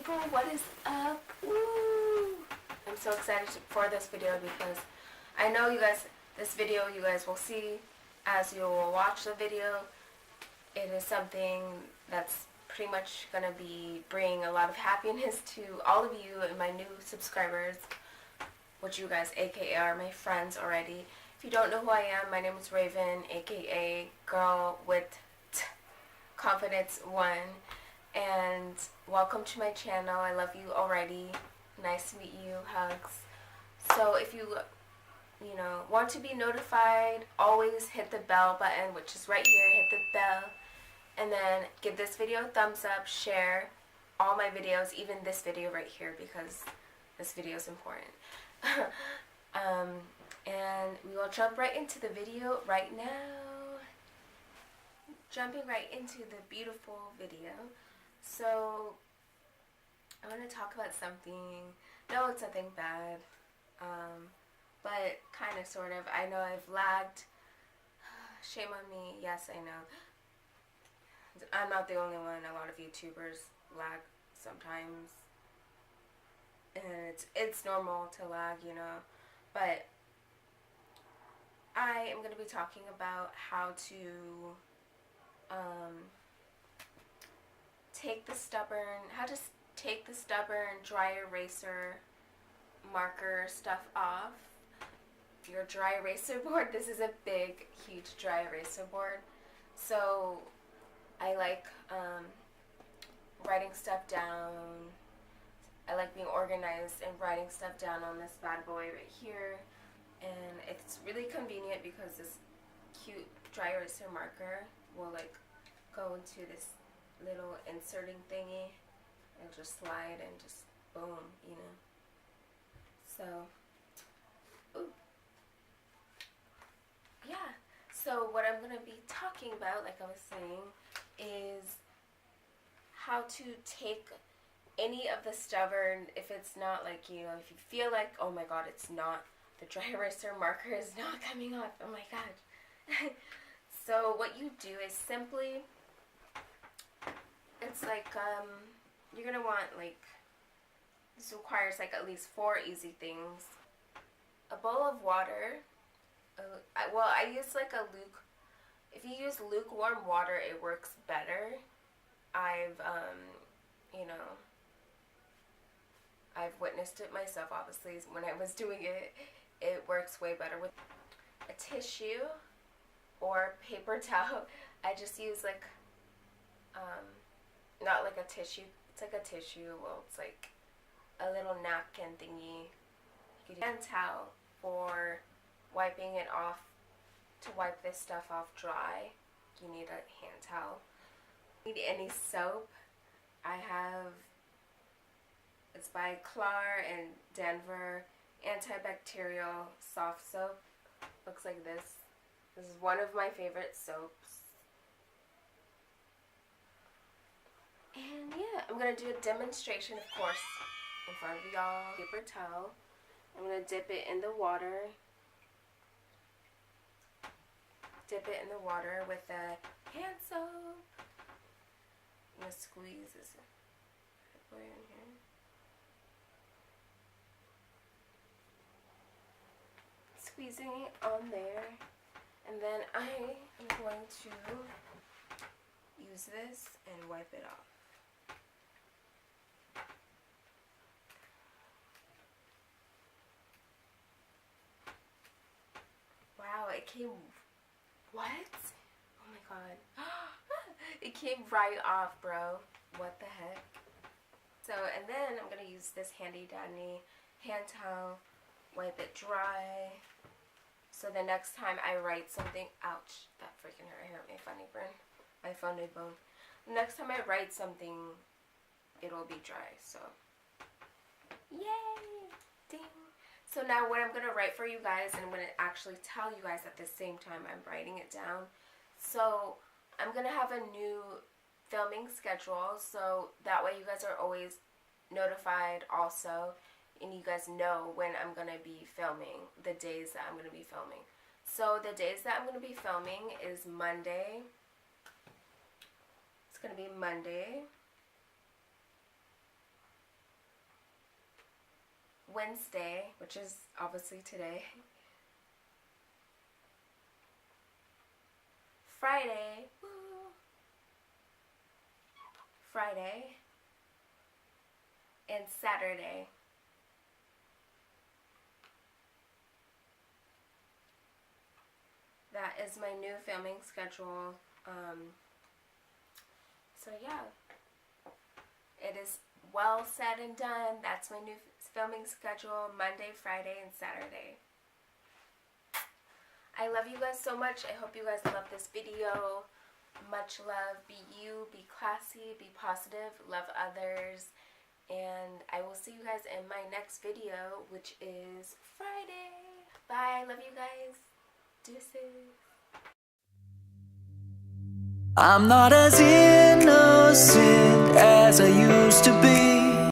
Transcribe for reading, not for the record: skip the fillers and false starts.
people, what is up? Woo! I'm so excited for this video because I know you guys, this video you guys will see as you will watch the video. It is something that's pretty much going to be bringing a lot of happiness to all of you and my new subscribers, which you guys aka are my friends already. If you don't know who I am, my name is Raven, aka Girl with Confidence 1. And welcome to my channel. I love you already. Nice to meet you. Hugs. So if you want to be notified, always hit the bell button, which is right here. Hit the bell and then give this video a thumbs up, share all my videos, even this video right here, because this video is important. And we will jump right into the video right now. Jumping right into the beautiful video. So, I want to talk about something. No, it's nothing bad, but kind of, sort of. I know I've lagged. Shame on me. Yes, I know. I'm not the only one. A lot of YouTubers lag sometimes, and it's normal to lag, you know. But I am going to be talking about how to take the stubborn dry eraser marker stuff off your dry eraser board. This is a big, huge dry eraser board. So I like writing stuff down. I like being organized and writing stuff down on this bad boy right here. And it's really convenient because this cute dry eraser marker will like go into this little inserting thingy and just slide and just boom, you know. So, ooh. Yeah. So what I'm going to be talking about, like I was saying, is how to take any of the stubborn, if it's not like, you know, if you feel like, oh my god, it's not, the dry eraser marker is not coming off, oh my god. So what you do is simply, it's like, you're going to want, like, this requires like at least 4 easy things. A bowl of water. I use like if you use lukewarm water, it works better. I've witnessed it myself, obviously, when I was doing it. It works way better with a tissue or paper towel. I just use like, not like a tissue, it's like a tissue, well, it's like a little napkin thingy. You can use a hand towel for wiping it off, to wipe this stuff off dry. You need a hand towel. You need any soap. I have, it's by Clar and Denver, antibacterial soft soap. Looks like this. This is one of my favorite soaps. And yeah, I'm going to do a demonstration, of course, in front of y'all. Paper towel. I'm going to dip it in the water. Dip it in the water with a hand soap. I'm going to squeeze this in here. Squeezing it on there. And then I am going to use this and wipe it off. Wow, it came, what? Oh my god. It came right off, bro. What the heck? So, and then I'm going to use this handy dandy hand towel, wipe it dry. So the next time I write something, ouch, that freaking hurt my funny bone. My funny bone. The next time I write something, it'll be dry, so. Yay! Ding! So now what I'm going to write for you guys, and I'm going to actually tell you guys at the same time I'm writing it down. So I'm going to have a new filming schedule, so that way you guys are always notified also, and you guys know when I'm going to be filming, the days that I'm going to be filming. So the days that I'm going to be filming is Monday. It's going to be Monday, Wednesday, which is obviously today, Friday, woo, Friday, and Saturday. That is my new filming schedule. So yeah, it is well said and done. That's my new filming schedule, Monday, Friday, and Saturday. I love you guys so much. I hope you guys love this video. Much love. Be you, be classy, be positive, love others. And I will see you guys in my next video, which is Friday. Bye. Love you guys. Deuces. I'm not as innocent